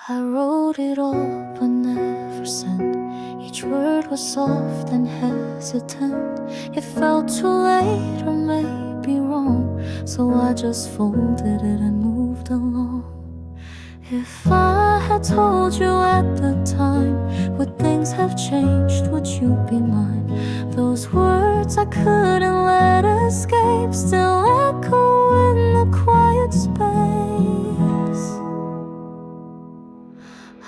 I wrote it all but never sent. Each word was soft and hesitant. It felt too late or maybe wrong, so I just folded it and moved along. If I had told you at the time, would things have changed? Would you be mine? Those words I couldn't let escape still echo in the quiet space.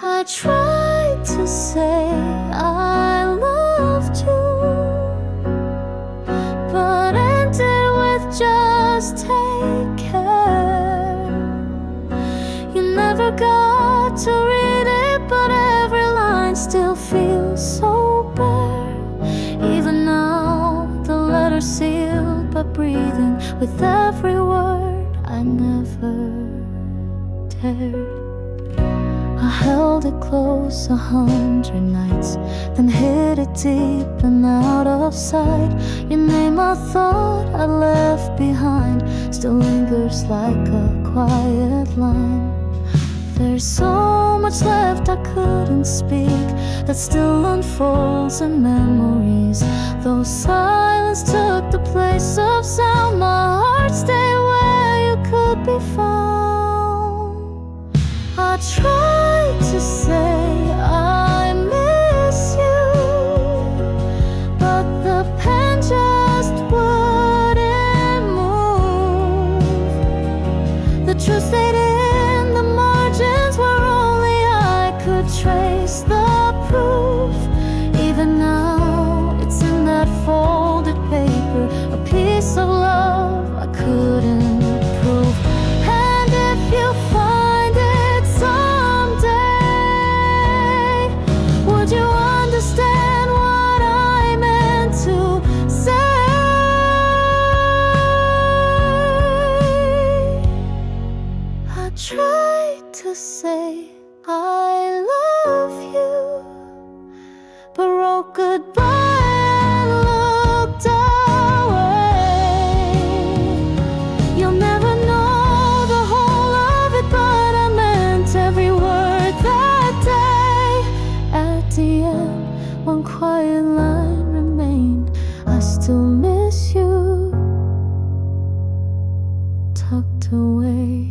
I tried to say I loved you, but ended with just take care. You never got to read it, but every line still feels so bare. Even now, the letter's sealed by breathing with every word I never dared. I held it close 100 nights, then hid it deep and out of sight. Your name I thought I left behind still lingers like a quiet line. There's so much left I couldn't speak that still unfolds in memories. Though silence took the place of sound, my heart stayed where you could be found. I tried to say I miss you, but the pen just wouldn't move. The truth stayed in the margins where only I could trace the proof. Even now, it's in that folded paper, a piece of love I couldn't prove. And if you find it someday, would you understand what I meant to say? I tried to say I love you, but wrote goodbye and looked away. You'll never know the whole of it, but I meant every word that day. At the end, one quiet line remained: I still miss you, tucked away.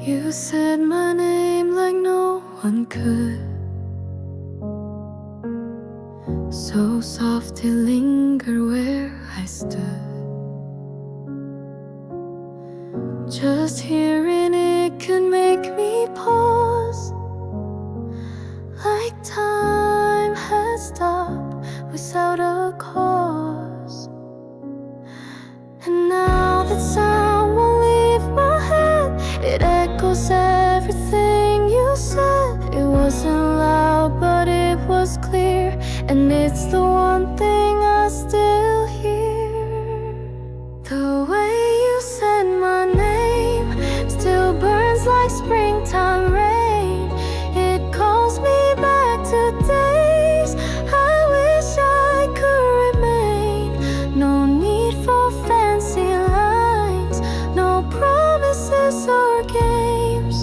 You said my name like no one could, so soft it lingered where I stood. Just hearing it could make me pause, like time had stopped without a cause. And now that sound won't leave my head, it echoes everything you said. It wasn't loud, but it was clear, and it's the one thing I still hear. The way you said my name still burns like springtime rain. It calls me back to days I wish I could remain. No need for fancy lines, no promises or games,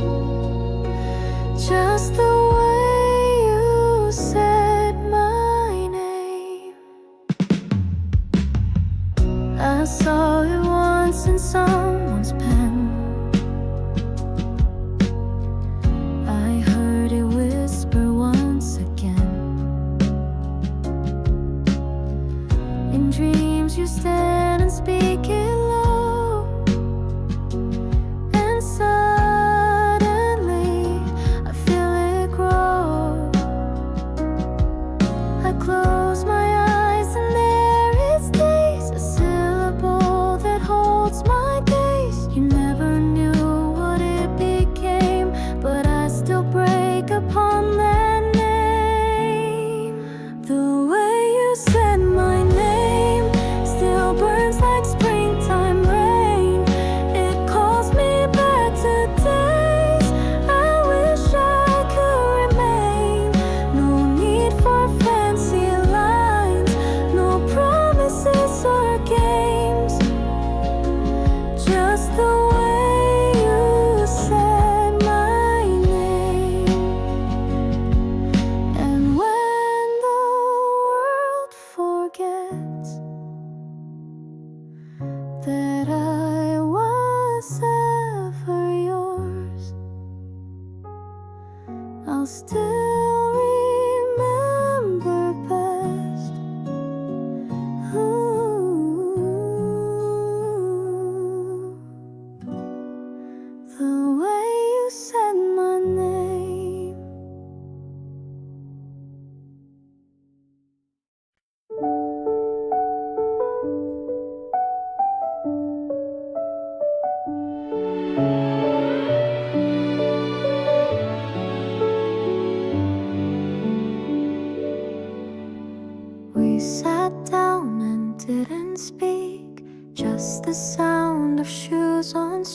just the way you said my name.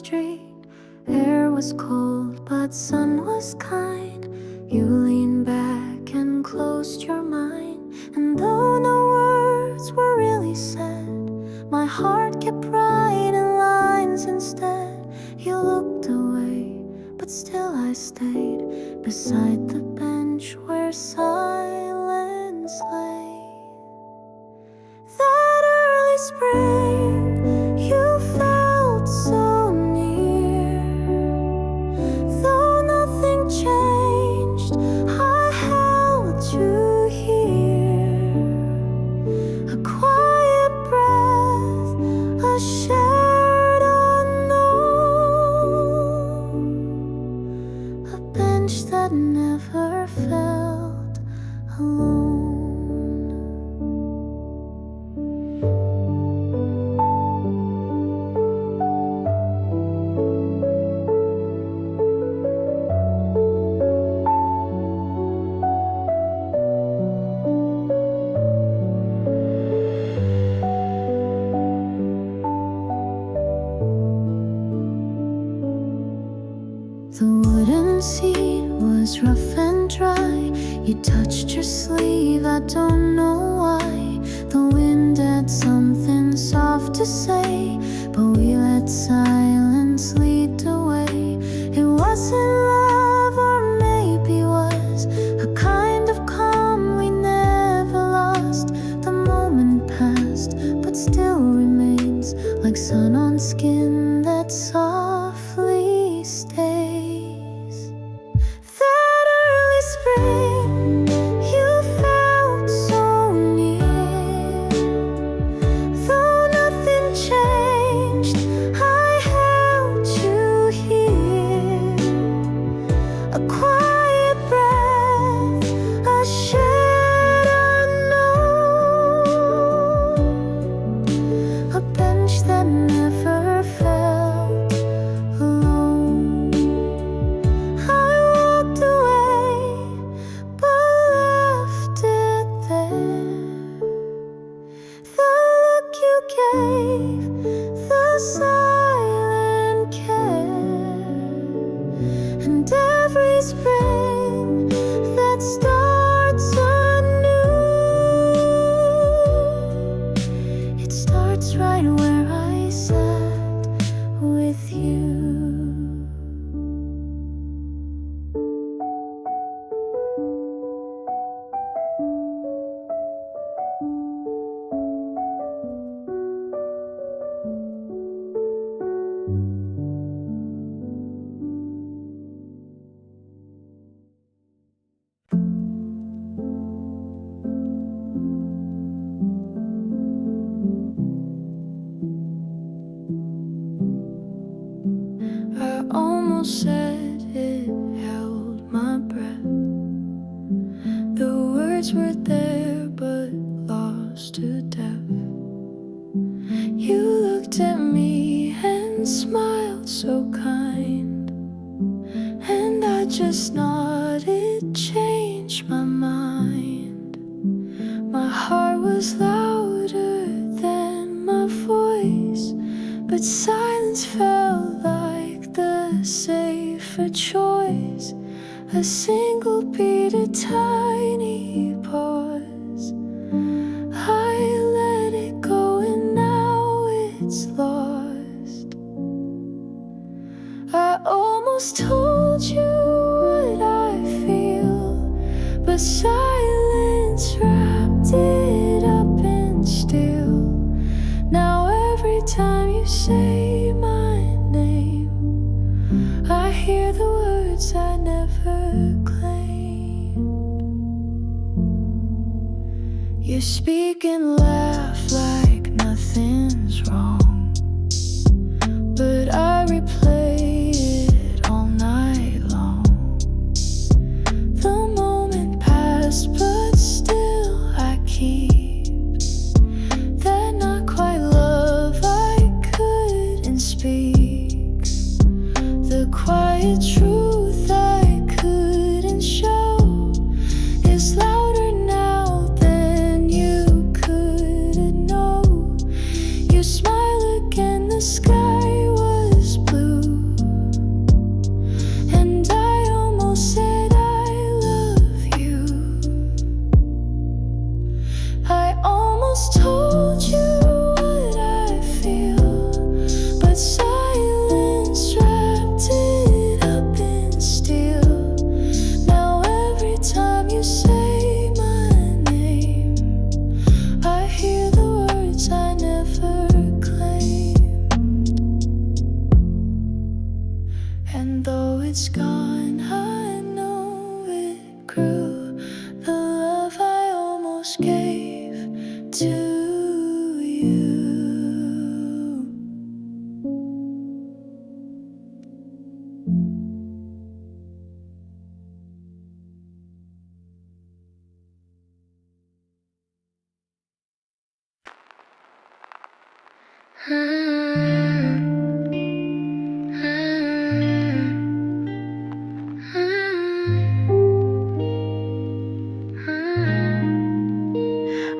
street. Air was cold, but sun was kind. You leaned back and closed your mind. And though no words were really said, my heart kept writing lines instead. You looked away, but still I stayed beside the bench where silence lay. That early spring, you felt so near. Though nothing changed, I held you here. A quiet breath, a shared unknown, a bench that never felt alone. The wooden seat was rough and dry. You touched your sleeve, I don't know why. The wind had something soft to say, but we let silence lead the way. It wasn't love, or maybe was a kind of calm we never lost. The moment passed, but still remains like sun on skin that softly stays. That early spring, you felt so near. Though nothing changed, I held you here. A quiet breath, a shared unknown, a bench that never felt alone. I walked away, but left it there. The look you gave, the silent care, and every spring that starts anew, it starts right where I sat with you. I almost said it, held my breath. The words were there, but lost to death. You looked at me and smiled so kind, and I just nodded, changed my mind. My heart was louder than my voice, but silence felt like the safer choice. A single beat, a tiny pause. I let it go and now it's lost. I almost told you what I feel, but silence wrapped it up in steel. Now every time you say my name, I hear the words I never claimed. You speak and laugh like nothing's wrong, but I replay it all night long. The moment passed, but still I keep that not quite love I couldn't speak. The quiet truth I couldn't show is louder now than you couldn't know. You smile again, the sky was blue. And though it's gone, I know it grew. The love I almost gave to you.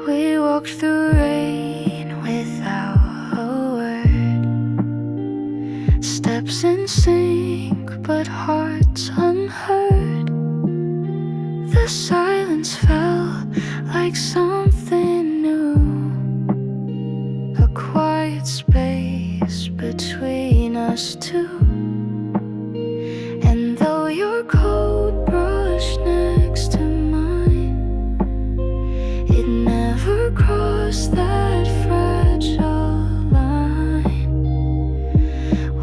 We walked through rain without a word. Steps in sync, but hearts unheard. The silence felt like something new. A quiet space between us two. And though your coat brushed next to mine, it never crossed that fragile line.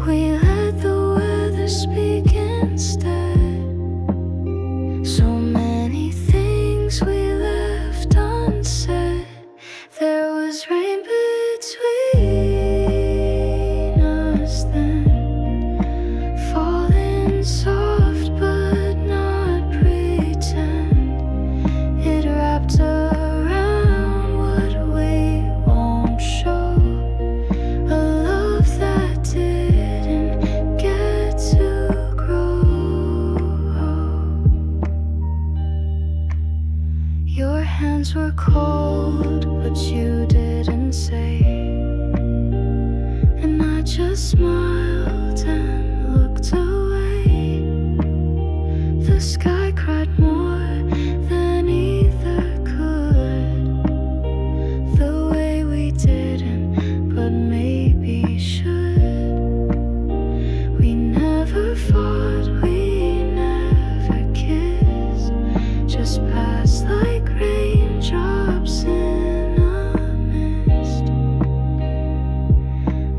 We let the weather speak instead. So many things we left unsaid. There was rain between us then, falling soft but not pretend. It wrapped around what we won't show. A love that didn't get to grow. Your hands were cold, but you didn't say. And I just smiled and looked away. The sky cried more than either could. The way we didn't, but maybe should. We never fought, we never kissed. Just passed like raindrops in a mist.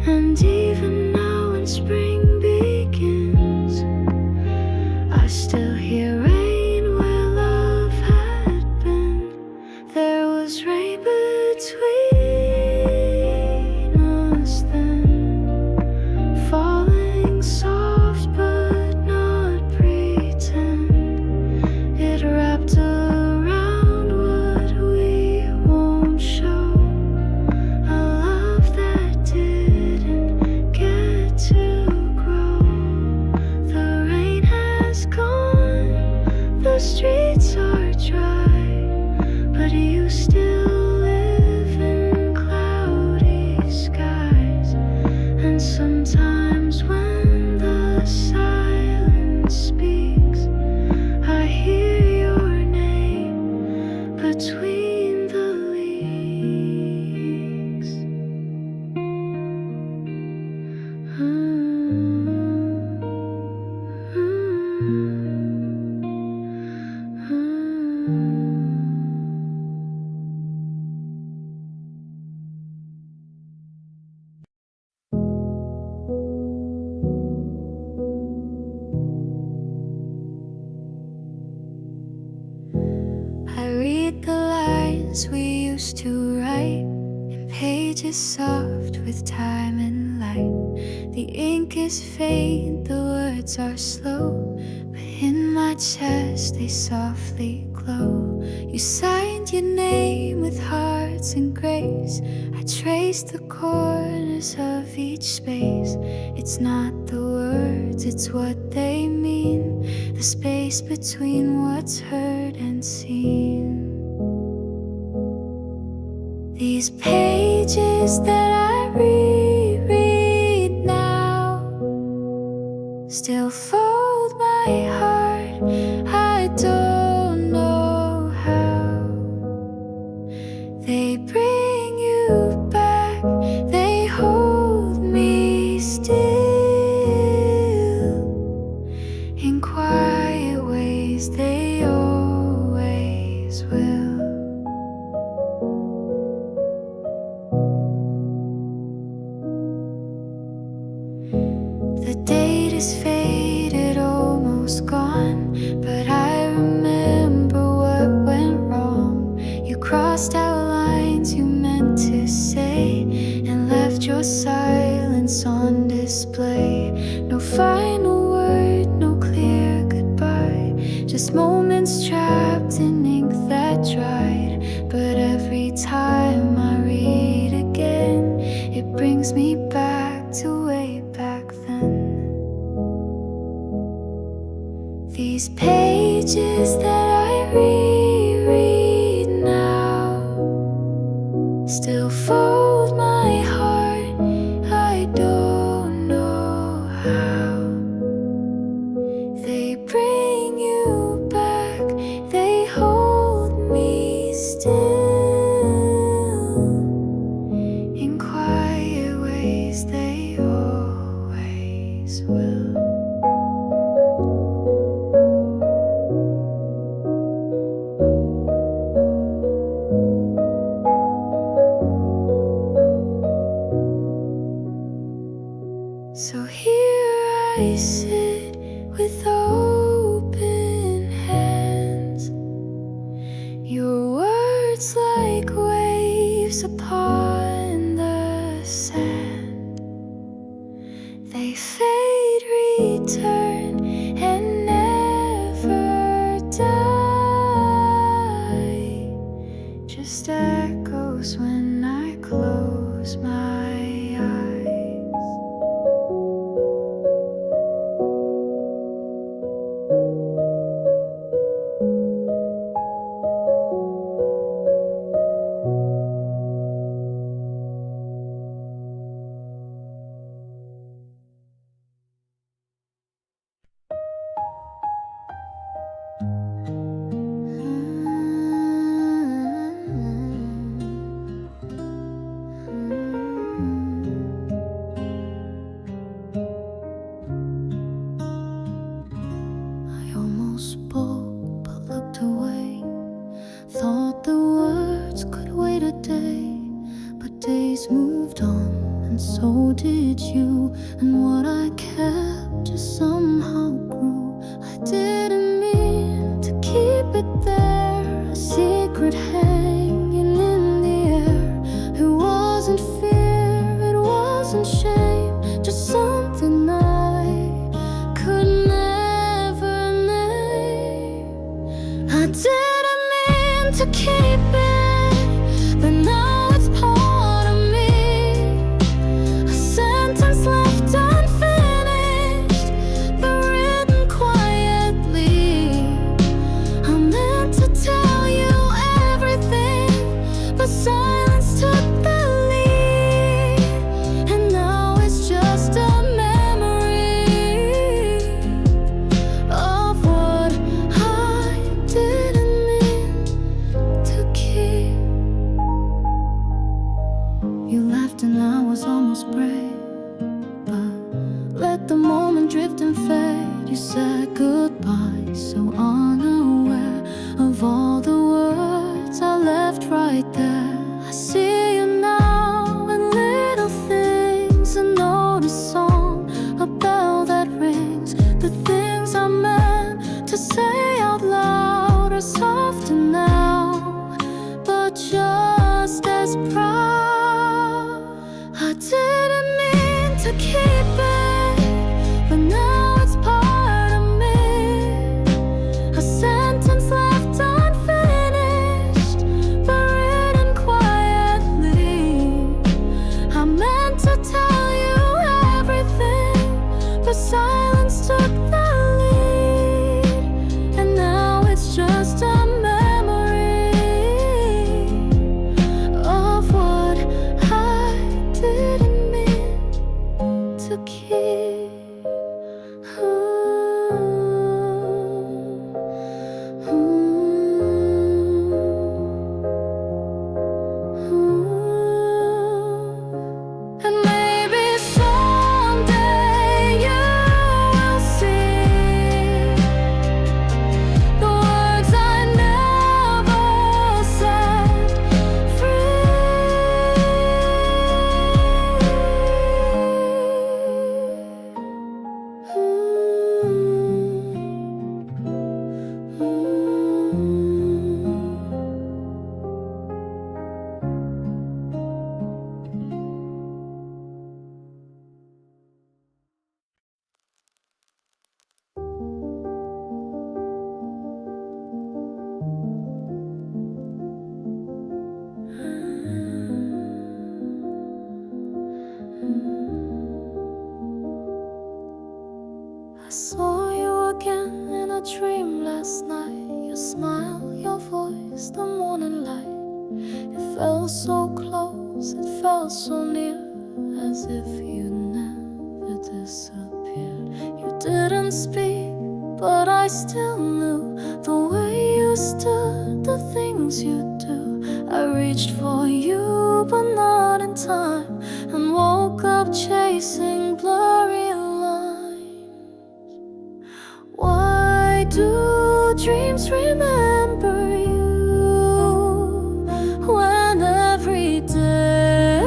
And even now when spring begins, I still hear rain where love had been. There was rain between us then, falling soft but not pretend. It wrapped around what we won't show. A love that didn't get to grow. The rain has gone, the streets are dry, but you still live in cloudy skies. And sometimes when the silence speaks, I hear your name between the leaves. I read the lines we used to write in pages soft with time and light. The ink is faint, the words are slow, but in my chest they softly glow. You signed your name with hearts and grace. I traced the corners of each space. It's not the words, it's what they mean. The space between what's heard and seen. These pages that I reread now still fold my heart. I don't know how. They bring you back, they hold me still in quiet ways they always will. The date is fading. final word, no clear goodbye, just moments trapped in ink that dried. But every time I read again, it brings me back to way back then. These pages that I reread now still fold my heart, I don't know how. They bring you back, they hold me still. In quiet ways they always will. So here I sit with open hands, your words like waves upon the sand. They fade, return, and never die, just echoes when I close my eyes. I almost spoke but looked away. Thought the words could wait a day, but days moved on, and so did you. And what I kept just somehow grew. I didn't mean to keep it there, a secret hanging in the air. It wasn't fear, it wasn't shame, just something I could never name. I didn't mean to keep it, but now it's part of me. A sentence left unfinished, but written quietly. I meant to tell you everything, but silence took the lead. And now it's just a memory of what I didn't mean to keep. You laughed and I was almost brave, but let the moment drift and fade. You said goodbye, so unaware of all the words I left right there. I see you now in little things, a note, a song, a bell that rings. The things I meant to say out loud are softer now, but just as proud. I didn't mean to keep it, but now it's part of me. A sentence left unfinished, but written quietly. I meant to tell you everything, but silence took the lead. And now it's just a memory of what I didn't mean to keep. And maybe someday you I saw you again in a dream last night. Your smile, your voice, the morning light. It felt so close, it felt so near, as if you never disappeared. You didn't speak, but I still knew the way you stood, the things you do. I reached for you, but not in time, and woke up chasing blurry lines. Why do dreams remember you when every day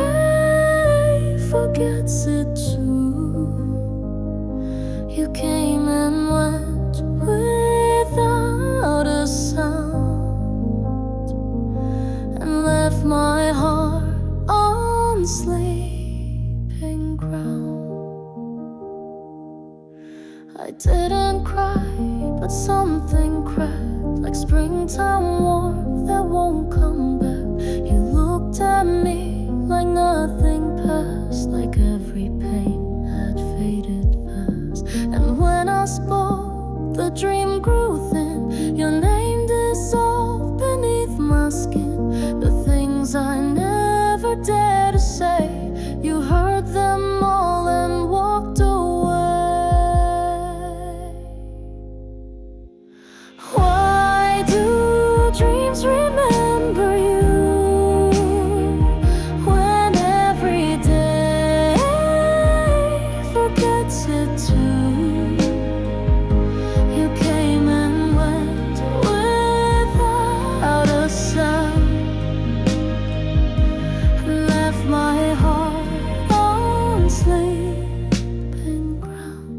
forgets it too? You came and went without a sound, and left my heart on sleeping ground. I didn't cry, but something cracked, like springtime warmth that won't come back. You looked at me like nothing passed, like every pain had faded fast. And when I spoke, the dream grew thin. Your name dissolved beneath my skin. The things I never dared to say, you heard them all and walked away. Why do dreams remember you when every day forgets it too? You came and went without a sound, and left my heart on sleeping ground.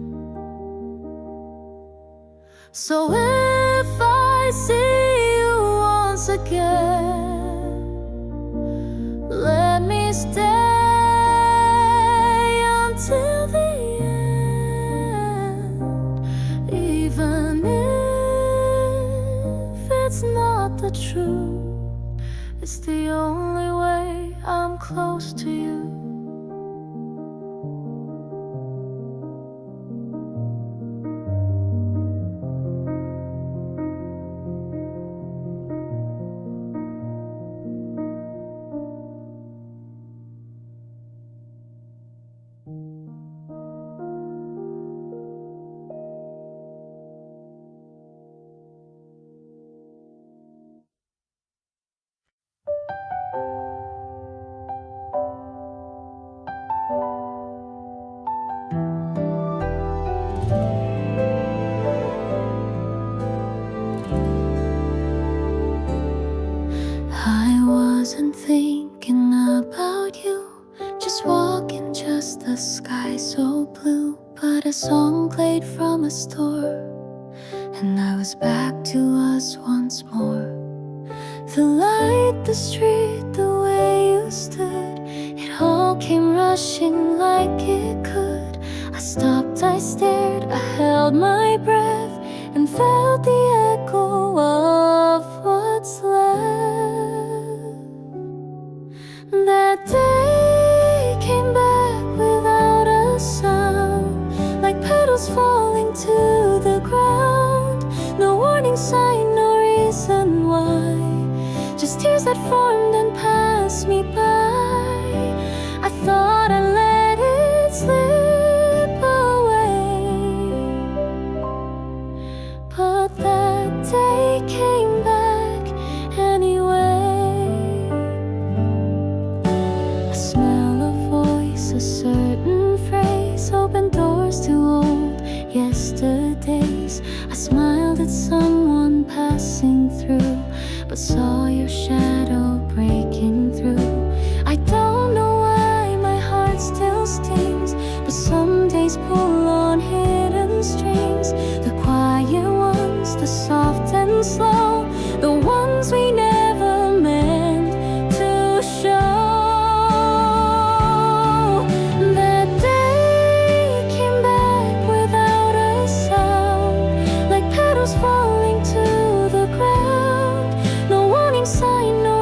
So if I see you once again, let me stay until the end, even if it's not the truth. It's the only way I'm close to you. I wasn't thinking about you, just walking, just the sky so blue. But a song played from a store, and I was back to us once more. The light, the street, the way you stood, it all came rushing like it could. I stopped, I stared, I held my breath, and felt the echo of what's left. That day came back without a sound, like petals falling to the ground. No warning sign, no reason why, just tears that formed and passed me by. I thought I let it slip away, but that day came back anyway. A smell, a voice, a certain phrase, opened doors to old yesterdays. I smiled at someone passing through, but saw your shadow breaking through. I don't know why my heart still stings, but some days pull on hidden strings. The quiet ones, the soft and slow, the ones we never meant to show. That day came back without a sound, like petals falling to the ground. No warning sign, no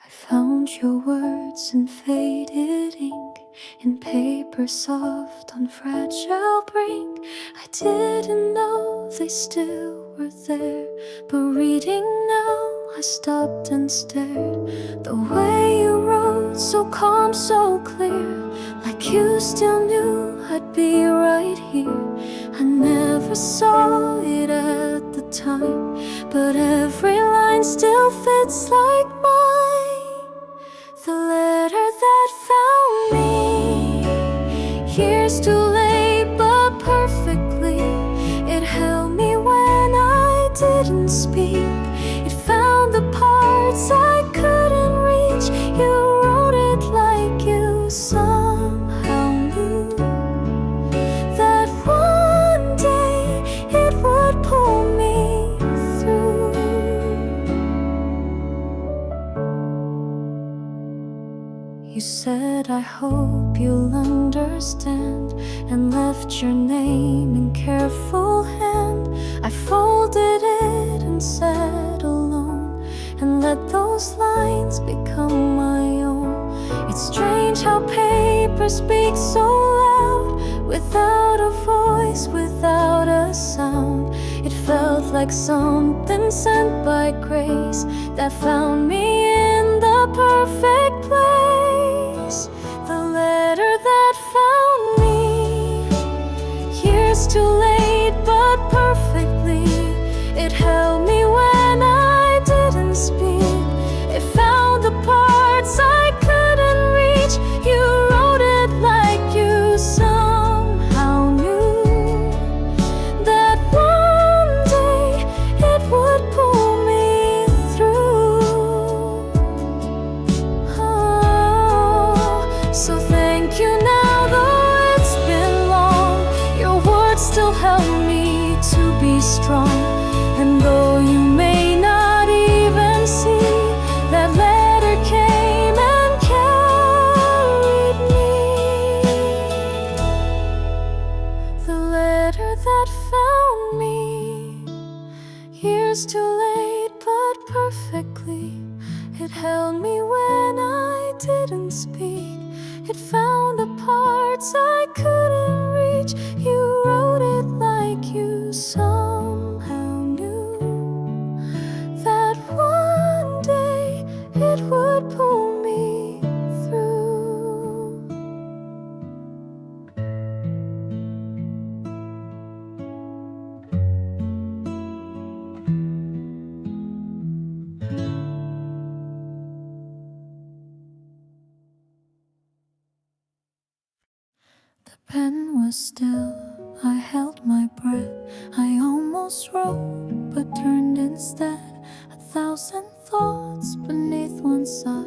I found your words in faded ink, in paper soft on fragile brink. I didn't know they still were there, but reading now I stopped and stared. The way you wrote, so calm, so clear, like you still knew I'd be right here. I never saw it at the time, but every line still fits like mine. The letter that found me, years too late but perfectly. It held me when I didn't speak. It found the parts I couldn't reach. You wrote it like you somehow knew that one day it would pull me through. You said, I hope you'll understand, and left your name in careful hand. I folded it and sat alone, and let those lines become my own. It's strange how paper speaks so loud, without a voice, without a sound. It felt like something sent by grace that found me in the perfect place. The letter that found me, years too late but perfectly. It held me when I didn't speak. It found the parts I couldn't reach. You wrote it like you somehow knew that one day it would pull me through. Oh, so thank you now, though it's been long. Your words still help me to be strong. And though you may not even see, that letter came and carried me. The letter that found me, years too late but perfectly. It held me when I didn't speak. It found the parts I couldn't reach. You wrote it like you somehow knew that one day it would pull me through. The pen was still, I held my breath. I almost wrote, but turned instead. 1,000 thoughts beneath one sigh,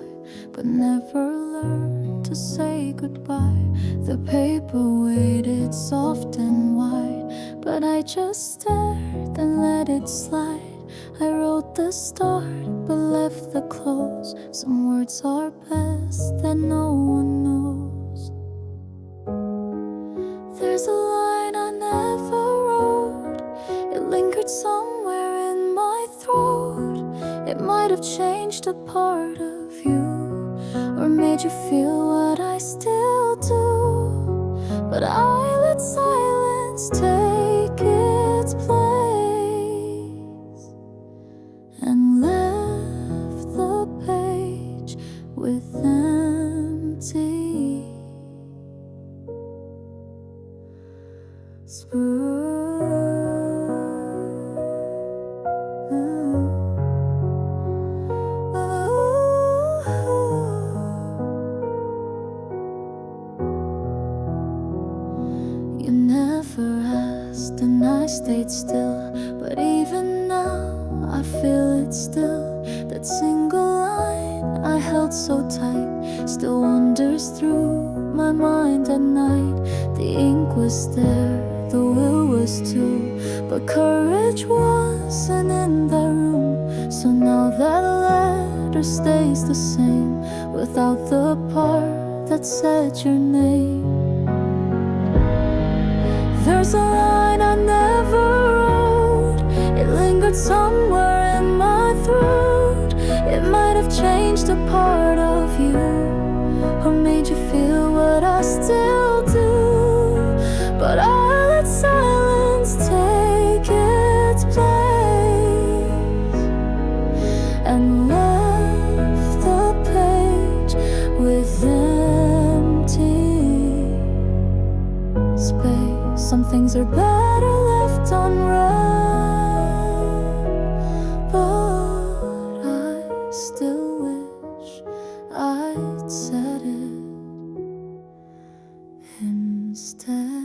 but never learned to say goodbye. The paper waited soft and wide, but I just stared and let it slide. I wrote the start, but left the close. Some words are best that no one knows. There's a line I never wrote. It lingered somewhere in my throat. It might have changed a part of you, or made you feel what I still do. But I let silence take its place, and left the page with empty You never asked and I stayed still, but even now I feel it still. That single line I held so tight still wanders through my mind at night. The ink was there, the will was too, but courage wasn't in that room. So now that letter stays the same, without the part that said your name. There's a line I never wrote. It lingered somewhere in my throat. It might have changed a part are better left unread, but I still wish I'd said it instead.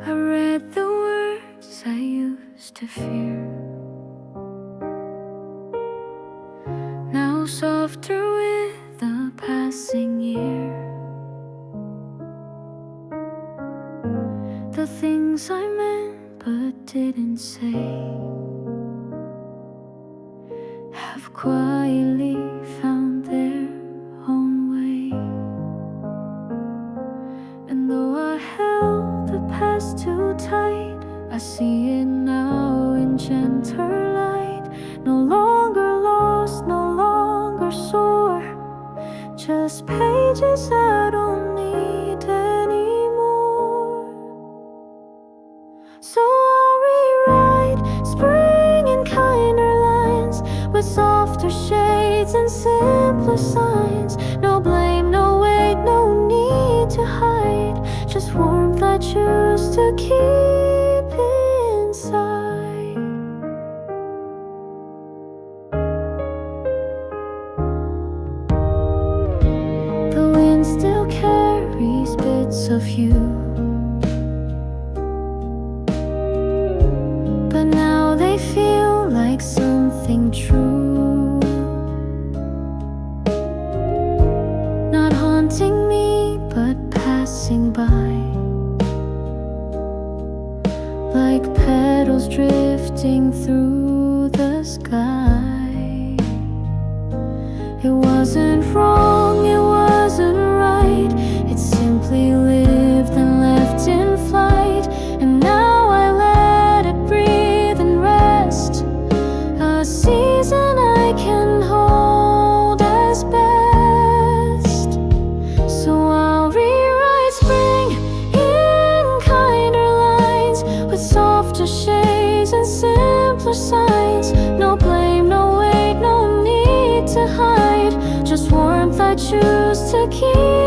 I read the words I used to fear, now softer with the passing year. The things I meant but didn't say have quietly found their own way. And though I held the past too tight, I see it now in gentler light. No longer lost, no longer sore, just pages I don't need anymore. So I'll rewrite spring in kinder lines, with softer shades and simpler signs. No blame, no weight, no need to hide, just warmth I choose to keep inside. The wind still carries bits of you, but now they feel like something true, not haunting me but passing by, like petals drifting through the sky. It wasn't wrong, it wasn't right, it simply lived and left in flight. And now I let it breathe and rest, a season I can hold as best. So I'll rewrite spring in kinder lines, with softer shades and simpler signs. No blame, no weight, no need to hide, just warmth I choose to keep